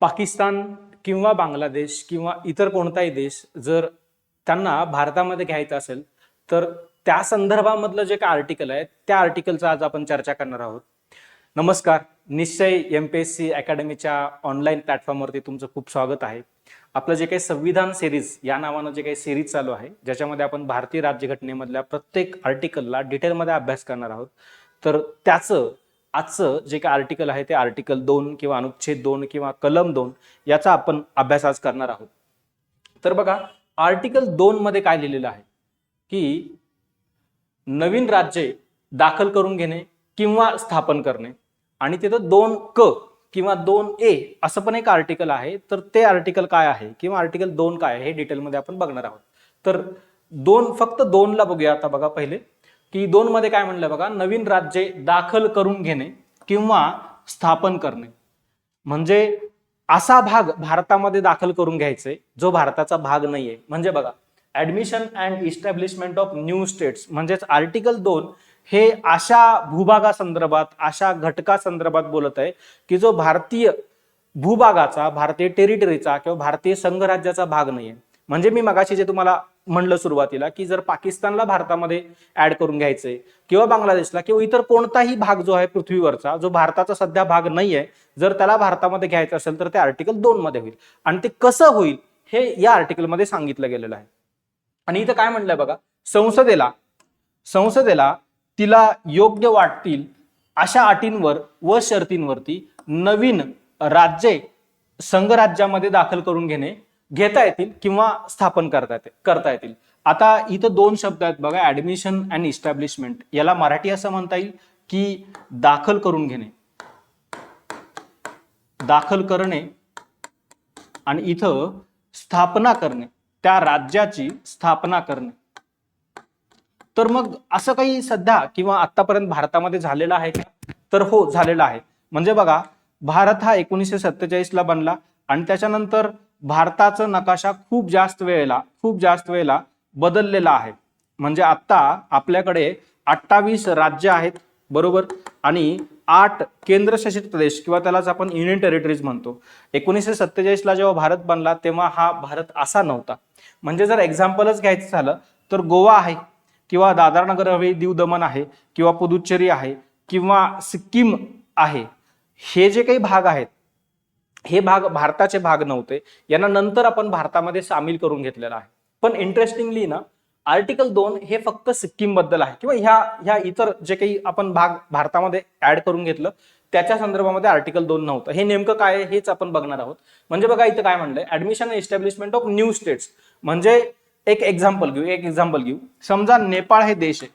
पाकिस्तान किंवा बांगलादेश किंवा इतर कोणताही देश जर त्यांना भारतामध्ये घ्यायचं असेल तर त्या संदर्भामधलं जे काय आर्टिकल आहे त्या आर्टिकलचं आज आपण चर्चा करणार आहोत. नमस्कार, निश्चय MPSC अकॅडमीच्या ऑनलाईन प्लॅटफॉर्मवरती तुमचं खूप स्वागत आहे. आपलं जे काही संविधान सिरीज या नावानं जे काही सिरीज चालू आहे ज्याच्यामध्ये आपण भारतीय राज्यघटनेमधल्या प्रत्येक आर्टिकलला डिटेलमध्ये अभ्यास करणार आहोत. तर त्याचं आजचं जे काही आर्टिकल आहे ते आर्टिकल 2 किंवा अनुच्छेद 2 किंवा कलम 2 याचा आपण अभ्यास आज करणार आहोत. तर बघा, आर्टिकल 2 मध्ये काय लिहिलेलं आहे की नवीन राज्ये दाखल करून घेणे किंवा स्थापन करणे, आणि तिथं 2 किंवा 2A असं पण एक आर्टिकल आहे. तर ते आर्टिकल काय आहे किंवा आर्टिकल 2 काय आहे हे डिटेलमध्ये आपण बघणार आहोत. तर फक्त 2 ला बघूया. आता बघा पहिले की 2 मध्ये काय म्हणलं बघा, नवीन राज्ये दाखल करून घेणे किंवा स्थापन करणे, म्हणजे असा भाग भारतामध्ये दाखल करून घ्यायचे जो भारताचा भाग नाहीये. म्हणजे बघा, admission and establishment of new states म्हणजेच आर्टिकल 2 हे अशा भूभागासंदर्भात, अशा घटकासंदर्भात बोलत आहे की जो भारतीय भूभागाचा, भारतीय टेरिटरीचा किंवा भारतीय संघराज्याचा भाग नाहीये. म्हणजे मी मगाशी जे तुम्हाला म्हणलं सुरुवातीला की जर पाकिस्तानला भारतामध्ये ऍड करून घ्यायचंय किंवा बांगलादेशला किंवा इतर कोणताही भाग जो आहे पृथ्वीवरचा जो भारताचा सध्या भाग नाहीये, जर त्याला भारतामध्ये घ्यायचं असेल तर ते आर्टिकल 2 मध्ये होईल. आणि ते कसं होईल हे या आर्टिकल मध्ये सांगितलं गेलेलं आहे. आणि इथं काय म्हणलंय बघा, संसदेला तिला योग्य वाटतील अशा अटींवर व शर्तींवरती नवीन राज्ये संघराज्यामध्ये दाखल करून घेता येतील किंवा स्थापन करता येतील. आता इथं 2 शब्द आहेत बघा, ऍडमिशन अँड इस्टॅब्लिशमेंट. याला मराठी असं म्हणता येईल की दाखल करून घेणे, दाखल करणे, आणि इथं स्थापना करणे, त्या राज्याची स्थापना करणे. तर मग असं काही सध्या किंवा आतापर्यंत भारतामध्ये झालेलं आहे का? तर हो, झालेलं आहे. म्हणजे बघा, भारत हा 1947 ला बनला आणि त्याच्यानंतर भारताचा नकाशा खूप जास्त वेळेला बदललेला आहे. म्हणजे आता आपल्याकडे 28 राज्य आहेत, बरोबर, आणि 8 केंद्रशासित प्रदेश किंवा त्यालाच आपण युनियन टेरिटरीज म्हणतो. 1947 ला जेव्हा भारत बनला तेव्हा हा भारत असा नव्हता. म्हणजे जर एक्झाम्पलच घ्यायचं झालं तर गोवा आहे किंवा दादरा नगर हवेली दीव दमण आहे किंवा पुदुच्चेरी आहे किंवा सिक्कीम आहे. हे जे काही भाग आहेत हे भाग भारताचे भाग नव्हते. यांना नंतर आपण भारतामध्ये सामील करून घेतलेला आहे. पण इंटरेस्टिंगली ना, आर्टिकल 2 हे फक्त सिक्कीम बद्दल आहे किंवा ह्या इतर जे काही आपण भाग भारतामध्ये ऍड करून घेतलं त्याच्या संदर्भामध्ये आर्टिकल 2 नव्हतं. हे नेमकं काय आहे हेच आपण बघणार आहोत. म्हणजे बघा, इथं काय म्हणलंय, admission and establishment of new states. म्हणजे एक एक्झाम्पल घेऊ. समजा नेपाळ हे देश आहे.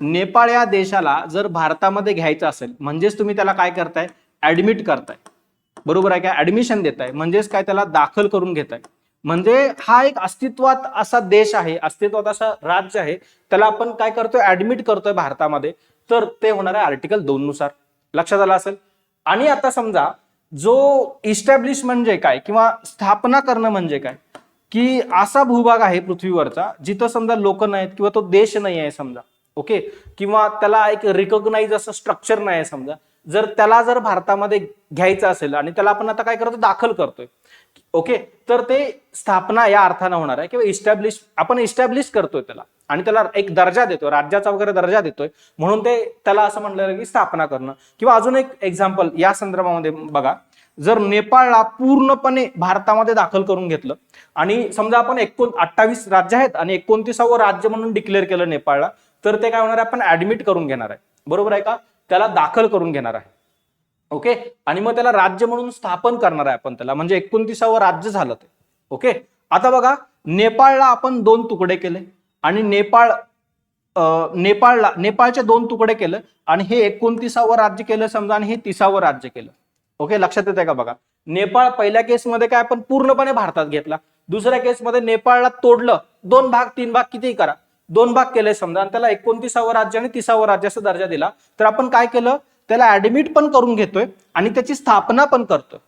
नेपाळ या देशाला जर भारतामध्ये घ्यायचं असेल म्हणजेच तुम्ही त्याला काय करताय, ऍडमिट करताय, बरोबर आहे का? ऍडमिशन देताय म्हणजेच काय, त्याला दाखल करून घेताय. म्हणजे हा एक अस्तित्वात असा देश आहे, अस्तित्वात असा राज्य आहे, त्याला आपण काय करतोय, ऍडमिट करतोय भारतामध्ये. तर ते होणार आहे आर्टिकल 2 नुसार. लक्षात आलं असेल. आणि आता समजा जो इस्टॅब्लिश म्हणजे काय किंवा स्थापना करणं म्हणजे काय, की असा भूभाग आहे पृथ्वीवरचा जिथं समजा लोक नाहीत किंवा तो देश नाही आहे समजा, ओके, किंवा त्याला एक रिकॉग्नाइज असं स्ट्रक्चर नाही आहे समजा, जर त्याला भारतामध्ये घ्यायचं असेल आणि त्याला आपण आता काय करतो, दाखल करतोय, ओके, तर ते स्थापना या अर्थानं होणार आहे किंवा आपण इस्टॅब्लिश करतोय त्याला आणि त्याला एक दर्जा देतोय, राज्याचा वगैरे दर्जा देतोय, म्हणून त्याला असं म्हणलं की स्थापना करणं. किंवा अजून एक एक्झाम्पल या संदर्भामध्ये बघा, जर नेपाळला पूर्णपणे भारतामध्ये दाखल करून घेतलं आणि समजा आपण 28 राज्य आहेत आणि 29वं राज्य म्हणून डिक्लेअर केलं नेपाळला, तर ते काय होणार आहे, आपण ऍडमिट करून घेणार आहे, बरोबर आहे का? त्याला दाखल करून घेणार आहे, ओके, आणि मग त्याला राज्य म्हणून स्थापन करणार आहे आपण त्याला, म्हणजे 29वं राज्य झालं ते, ओके. आता बघा, नेपाळला आपण 2 तुकडे केले आणि नेपाळचे 2 तुकडे केले आणि हे 29वं राज्य केलं समजा आणि हे 30वं राज्य केलं, ओके. लक्षात येत आहे का? बघा, नेपाळ पहिल्या केसमध्ये काय आपण पूर्णपणे भारतात घेतला, दुसऱ्या केसमध्ये नेपाळला तोडलं, 2 भाग 3 भाग कितीही करा, 2 भाग केले समजा आणि त्याला 29वं राज्य आणि 30वं राज्य असा दर्जा दिला. तर आपण काय केलं, त्याला ऍडमिट पण करून घेतोय आणि त्याची स्थापना पण करतोय.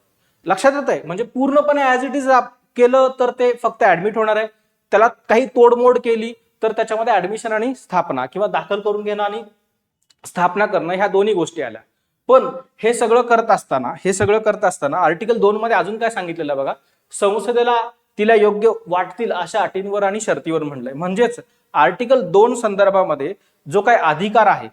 लक्षात येत आहे? म्हणजे पूर्णपणे ऍज इट इज केलं तर ते फक्त ऍडमिट होणार आहे, त्याला काही तोडमोड केली तर त्याच्यामध्ये ऍडमिशन आणि स्थापना किंवा दाखल करून घेणं आणि स्थापना करणं ह्या दोन्ही गोष्टी आल्या. पण हे सगळं करत असताना आर्टिकल 2 मध्ये अजून काय सांगितलेलं बघा, संसदेला तिला योग्य वाटतील अशा अटींवर आणि शर्तीवर म्हणलंय. म्हणजेच आर्टिकल 2 संदर्भामध्ये जो काय अधिकार आहे,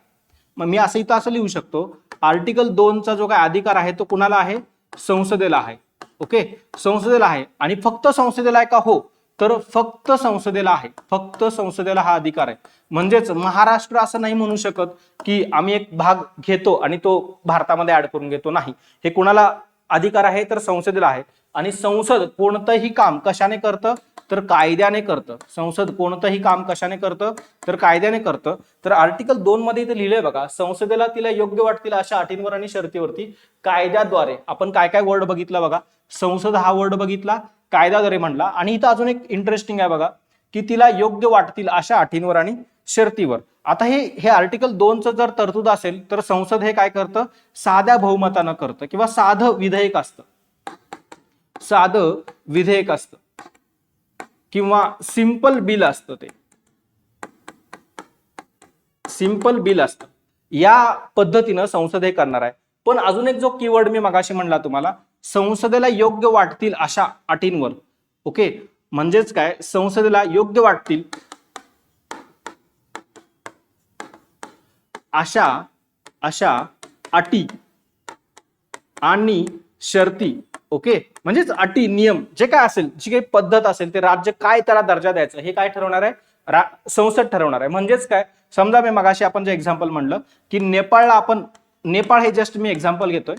मग मी असं इथं असं लिहू शकतो, आर्टिकल 2 चा जो काय अधिकार आहे तो कुणाला आहे, संसदेला आहे. ओके, संसदेला आहे. आणि फक्त संसदेला आहे का, हो, तर फक्त संसदेला आहे, फक्त संसदेला हा अधिकार आहे. म्हणजेच महाराष्ट्र असं नाही म्हणू शकत की आम्ही एक भाग घेतो आणि तो भारतामध्ये ऍड करून घेतो, नाही. हे कुणाला अधिकार आहे, तर संसदेला आहे. आणि संसद कोणतंही काम कशाने करतं, तर कायद्याने करतं. संसद कोणतंही काम कशाने करतं, तर कायद्याने करतं. तर आर्टिकल 2 मध्ये इथे लिहिलंय बघा, संसदेला तिला योग्य वाटतील अशा अटींवर आणि शर्तीवरती कायद्याद्वारे, आपण काय काय वर्ड बघितला बघा, संसद हा वर्ड बघितला, कायद्याद्वारे म्हणला. आणि इथं अजून एक इंटरेस्टिंग आहे बघा, की तिला योग्य वाटतील अशा अटींवर आणि शर्तीवर. आता हे आर्टिकल 2 चं जर तरतूद असेल तर संसद हे काय करतं, साध्या बहुमतानं करतं किंवा साधं विधेयक असतं, साधं विधेयक असतं किंवा सिंपल बिल असतं, ते सिंपल बिल असतं. या पद्धतीनं संसद हे करणार आहे. पण अजून एक जो कीवर्ड मी मगाशी म्हणला तुम्हाला, संसदेला योग्य वाटतील अशा अटींवर. ओके, म्हणजेच काय, संसदेला योग्य वाटतील अशा अटी आणि शर्ती. ओके, म्हणजेच अटी, नियम जे काय असेल, जी काही पद्धत असेल, ते राज्य काय त्याला दर्जा द्यायचा हे काय ठरवणार आहे, संसद ठरवणार आहे. म्हणजेच काय, समजा मी मगाशी आपण जे एक्झाम्पल म्हणलं की नेपाळ हे जस्ट मी एक्झाम्पल घेतोय,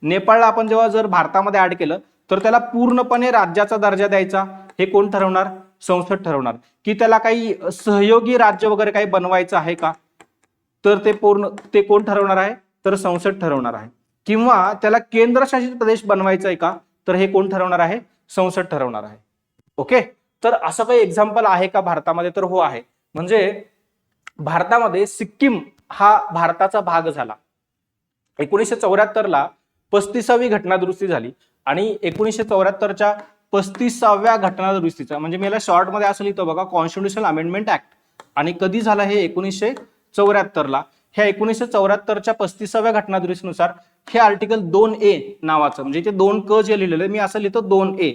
नेपाळला आपण जेव्हा जर भारतामध्ये ऍड केलं तर त्याला पूर्णपणे राज्याचा दर्जा द्यायचा, हे कोण ठरवणार, संसद ठरवणार. की त्याला काही सहयोगी राज्य वगैरे काही बनवायचं आहे का, तर ते कोण ठरवणार आहे, तर संसद ठरवणार आहे. किंवा त्याला केंद्रशासित प्रदेश बनवायचा आहे का, तर हे कोण ठरवणार आहे, संसद ठरवणार आहे. ओके, तर असं काही एक्झाम्पल आहे का भारतामध्ये, तर हो आहे. म्हणजे भारतामध्ये सिक्कीम हा भारताचा भाग झाला. 1974 ला 35वी घटनादुरुस्ती झाली आणि 1974च्या 35व्या घटनादुरुस्तीचा, म्हणजे मी याला शॉर्ट मध्ये असं लिहितो बघा, कॉन्स्टिट्यूशनल अमेंडमेंट ऍक्ट. आणि कधी झाला, हे 1974 ला. ह्या 1974च्या 35व्या घटनादुरुस्तीनुसार हे आर्टिकल 2A नावाचं, म्हणजे ते 2 क जे लिहिलेलं मी असं लिहितो 2A,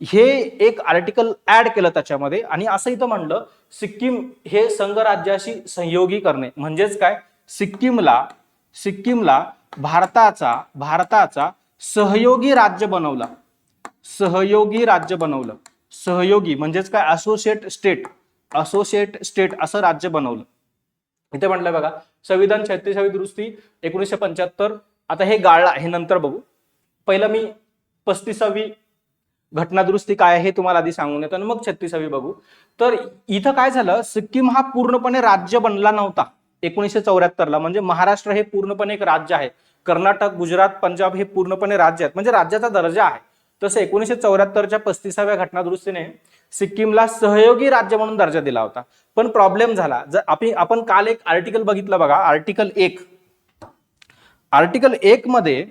हे एक आर्टिकल ऍड केलं त्याच्यामध्ये. आणि असं इथं म्हणलं, सिक्कीम हे संघ राज्याशी संयोगी करणे. म्हणजेच काय, सिक्कीमला भारताचा सहयोगी राज्य बनवला, सहयोगी राज्य बनवलं. सहयोगी म्हणजेच काय, असोसिएट स्टेट असं राज्य बनवलं. इथे म्हटलं बघा, संविधान 36वी दुरुस्ती 1975. आता हे गाळला, हे नंतर बघू. पहिलं मी 35वी घटनादुरुस्ती काय आहे हे तुम्हाला आधी सांगून येतो आणि मग 36वी बघू. तर इथं काय झालं, सिक्कीम हा पूर्णपणे राज्य बनला नव्हता 1974 ला. म्हणजे महाराष्ट्र हे पूर्णपणे एक राज्य आहे, कर्नाटक, गुजरात, पंजाब हे पूर्णपणे राज्य आहेत, म्हणजे राज्याचा दर्जा आहे. तसं 1974च्या 35व्या घटनादुरुस्तीने सिक्कीमला सहयोगी राज्य म्हणून दर्जा दिला होता. पण प्रॉब्लेम झाला, जर आपण काल एक आर्टिकल बघितलं बघा, आर्टिकल 1 मध्ये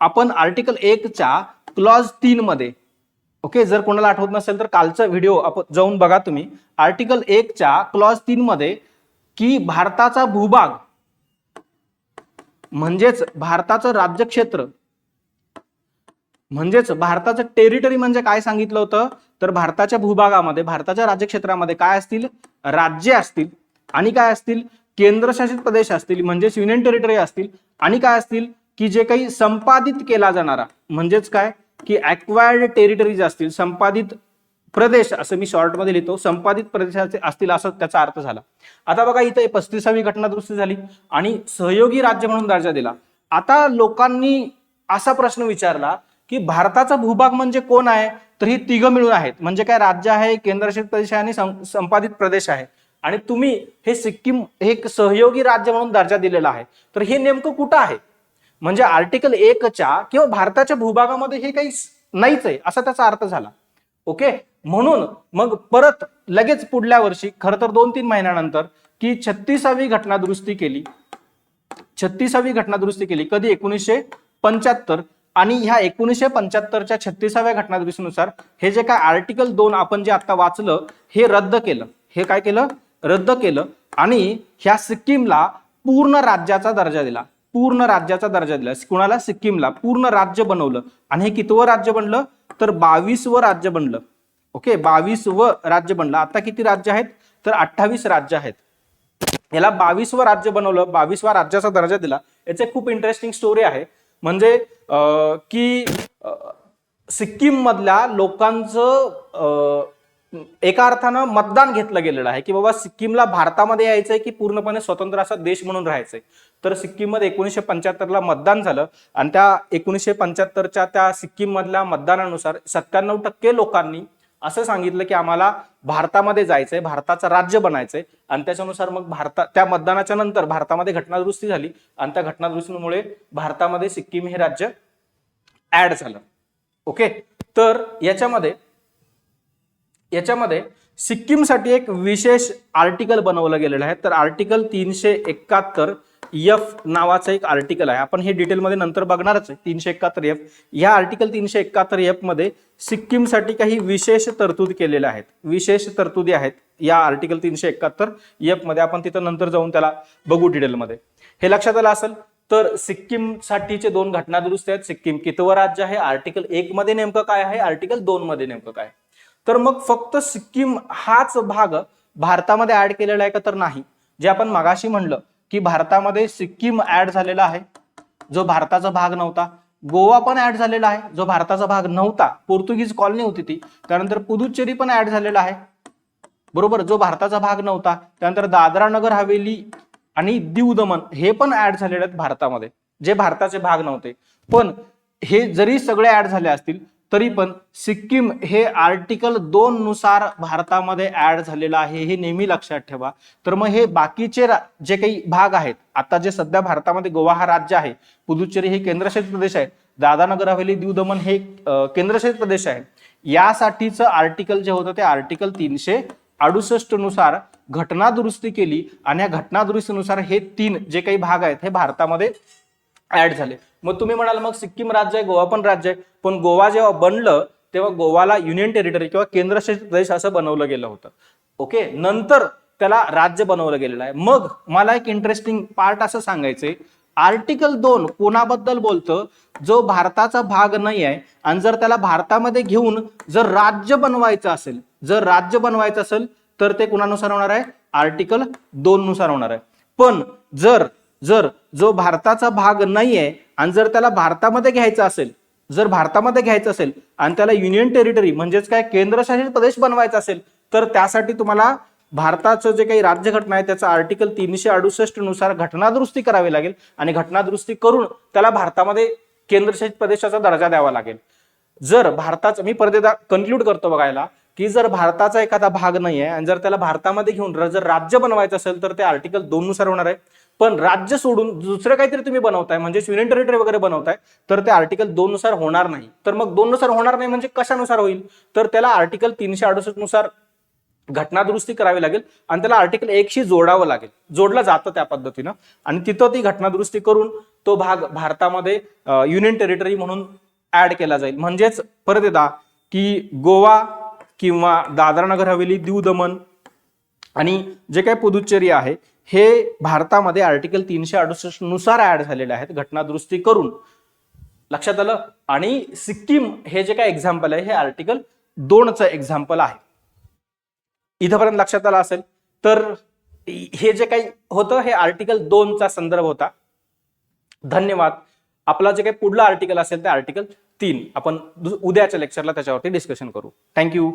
आपण आर्टिकल 1 च्या क्लॉज 3 मध्ये, ओके, जर कोणाला आठवत नसेल तर कालचा व्हिडिओ आपण जाऊन बघा तुम्ही. आर्टिकल 1 च्या क्लॉज 3 मध्ये की भारताचा भूभाग म्हणजेच भारताचं राज्यक्षेत्र, म्हणजेच भारताचं टेरिटरी म्हणजे काय सांगितलं होतं, तर भारताच्या भूभागामध्ये, भारताच्या राज्यक्षेत्रामध्ये काय असतील, राज्ये असतील आणि काय असतील, केंद्रशासित प्रदेश असतील म्हणजेच युनियन टेरिटरी असतील. आणि काय असतील, की जे काही संपादित केला जाणारा, म्हणजेच काय, की ॲक्वायर्ड टेरिटरीज असतील, संपादित प्रदेश, असं मी शॉर्ट मध्ये लिहितो, संपादित प्रदेशाचे असतील असं त्याचा अर्थ झाला. आता बघा, इथे 35वी घटनादुरुस्ती झाली आणि सहयोगी राज्य म्हणून दर्जा दिला. आता लोकांनी असा प्रश्न विचारला की भारताचा भूभाग म्हणजे कोण आहे, तर ही तिघं मिळून आहेत. म्हणजे काय, राज्य आहे, केंद्रशासित प्रदेश आहे आणि संपादित प्रदेश आहे. आणि तुम्ही हे सिक्कीम हे सहयोगी राज्य म्हणून दर्जा दिलेला आहे, तर हे नेमकं कुठं आहे. म्हणजे आर्टिकल 1 च्या किंवा भारताच्या भूभागामध्ये हे काही नाहीच आहे असा त्याचा अर्थ झाला. ओके, म्हणून मग परत लगेच पुढल्या वर्षी, खरं तर 2-3 महिन्यानंतर, की 36वी घटनादुरुस्ती केली. 36वी घटनादुरुस्ती केली कधी, 1975. आणि ह्या 1975च्या 36व्या घटनादुरुस्तीनुसार हे जे काय आर्टिकल 2 आपण जे आता वाचलं हे रद्द केलं. हे काय केलं, रद्द केलं आणि ह्या सिक्कीमला पूर्ण राज्याचा दर्जा दिला. पूर्ण राज्याचा दर्जा दिला. कुणाला? सिक्कीमला पूर्ण राज्य बनवलं. आणि हे कितवं राज्य बनलं? तर 22वं राज्य बनलं. ओके, 22वं राज्य बनलं. आता किती राज्य आहेत? तर 28 राज्य आहेत. याला 22वं राज्य बनवलं, 22व्या राज्याचा दर्जा दिला. याचे खूप इंटरेस्टिंग स्टोरी आहे. म्हणजे की सिक्कीम मधल्या लोकांचं एका अर्थानं मतदान घेतलं गेलेलं आहे की बाबा सिक्कीमला भारतामध्ये यायचंय की पूर्णपणे स्वतंत्र असा देश म्हणून राहायचंय. तर सिक्कीममध्ये 1975ला मतदान झालं आणि त्या 1975च्या त्या सिक्कीम मधल्या मतदानानुसार 97% लोकांनी असं सांगितलं की आम्हाला भारतामध्ये जायचंय, भारताचं राज्य बनायचंय. आणि त्याच्यानुसार मग त्या मतदानाच्या नंतर भारतामध्ये घटनादुरुस्ती झाली आणि त्या घटनादुरुस्तीमुळे भारतामध्ये सिक्कीम हे राज्य ऍड झालं. ओके, तर याच्यामध्ये सिक्कीमसाठी एक विशेष आर्टिकल बनवलं गेलेलं आहे. तर आर्टिकल 371F नावाचं एक आर्टिकल आहे. आपण हे डिटेलमध्ये नंतर बघणारच आहे. 371F, या आर्टिकल 371F मध्ये सिक्कीमसाठी काही विशेष तरतूद केलेल्या आहेत, विशेष तरतुदी आहेत या आर्टिकल 371F मध्ये. आपण तिथं नंतर जाऊन त्याला बघू डिटेलमध्ये. हे लक्षात आलं असेल. तर सिक्कीम साठीचे 2 घटनादुरुस्ती आहेत. सिक्कीम कितवं राज्य आहे, आर्टिकल 1 मध्ये नेमकं काय आहे, आर्टिकल 2 मध्ये नेमकं काय. तर मग फक्त सिक्कीम हाच भाग भारतामध्ये ऍड केलेला आहे का? तर नाही. जे आपण मगाशी म्हणलं की भारतामध्ये सिक्कीम ऍड झालेला आहे, जो भारताचा भाग नव्हता. गोवा पण ऍड झालेला आहे, जो भारताचा भाग नव्हता. पोर्तुगीज कॉलनी होती ती. त्यानंतर पुदुच्चेरी पण ऍड झालेला आहे, बरोबर, जो भारताचा भाग नव्हता. त्यानंतर दादरा नगर हवेली आणि दीव दमन हे पण ऍड झालेले आहेत भारतामध्ये, जे भारताचे भाग नव्हते. पण हे जरी सगळे ऍड झाले असतील तरी पण सिक्कीम हे आर्टिकल 2 नुसार भारतामध्ये ऍड झालेलं आहे, हे नेहमी लक्षात ठेवा. तर मग हे बाकीचे जे काही भाग आहेत, आता जे सध्या भारतामध्ये गोवा हा राज्य आहे, पुदुच्चेरी हे केंद्रशासित प्रदेश आहे, दादरा नगर हवेली दीव दमन हे केंद्रशासित प्रदेश आहे. यासाठीचं आर्टिकल जे होतं ते आर्टिकल 368 नुसार घटना दुरुस्ती केली आणि या घटना दुरुस्तीनुसार हे 3 जे काही भाग आहेत हे भारतामध्ये ऍड झाले. मग तुम्ही म्हणाल मग सिक्कीम राज्य आहे, गोवा पण राज्य आहे. पण गोवा जेव्हा बनलं तेव्हा गोवाला युनियन टेरिटरी किंवा केंद्रशासित प्रदेश असं बनवलं गेलं होतं. ओके, नंतर त्याला राज्य बनवलं गेलेलं आहे. मग मला एक इंटरेस्टिंग पार्ट असं सांगायचंय, आर्टिकल 2 कोणाबद्दल बोलतं? जो भारताचा भाग नाही आहे आणि जर त्याला भारतामध्ये घेऊन जर राज्य बनवायचं असेल, तर ते कुणानुसार होणार आहे? आर्टिकल 2 नुसार होणार आहे. पण जर जो भारताचा भाग नाही आहे आणि जर त्याला भारतामध्ये घ्यायचं असेल आणि त्याला युनियन टेरिटरी म्हणजेच काय केंद्रशासित प्रदेश बनवायचा असेल, तर त्यासाठी तुम्हाला भारताचं जे काही राज्यघटना आहे त्याचा आर्टिकल 368 नुसार घटनादुरुस्ती करावी लागेल आणि घटनादुरुस्ती करून त्याला भारतामध्ये केंद्रशासित प्रदेशाचा दर्जा द्यावा लागेल. जर भारताचा, मी परत एकदा कन्क्लूड करतो बघायला, की जर भारताचा एखादा भाग नाही आहे आणि जर त्याला भारतामध्ये घेऊन जर राज्य बनवायचं असेल तर ते आर्टिकल 2 नुसार होणार आहे. पण राज्य सोडून दुसरं काहीतरी तुम्ही बनवताय म्हणजे युनियन टेरिटरी वगैरे बनवताय तर ते आर्टिकल 2 नुसार होणार नाही. तर मग 2 नुसार होणार नाही म्हणजे कशानुसार होईल? तर त्याला आर्टिकल 368 नुसार घटनादुरुस्ती करावी लागेल आणि त्याला आर्टिकल 1 शी जोडावं लागेल. जोडलं जातं त्या पद्धतीनं आणि तिथं ती घटनादुरुस्ती करून तो भाग भारतामध्ये युनियन टेरिटरी म्हणून ऍड केला जाईल. म्हणजेच परत एकदा की गोवा किंवा दादरा नगर हवेली, दीव दमन आणि जे काही पुदुच्चेरी आहे हे भारतामध्ये आर्टिकल 368 नुसार ऍड झालेले आहेत घटनादुरुस्ती करून. लक्षात आलं? आणि सिक्कीम हे जे काही एक्झाम्पल आहे हे आर्टिकल 2चं एक्झाम्पल आहे. इथपर्यंत लक्षात आलं असेल. तर हे जे काही होतं हे आर्टिकल 2चा संदर्भ होता. धन्यवाद. आपला जे काही पुढला आर्टिकल असेल ते आर्टिकल 3 आपण उद्याच्या लेक्चरला त्याच्यावरती डिस्कशन करू. थँक्यू.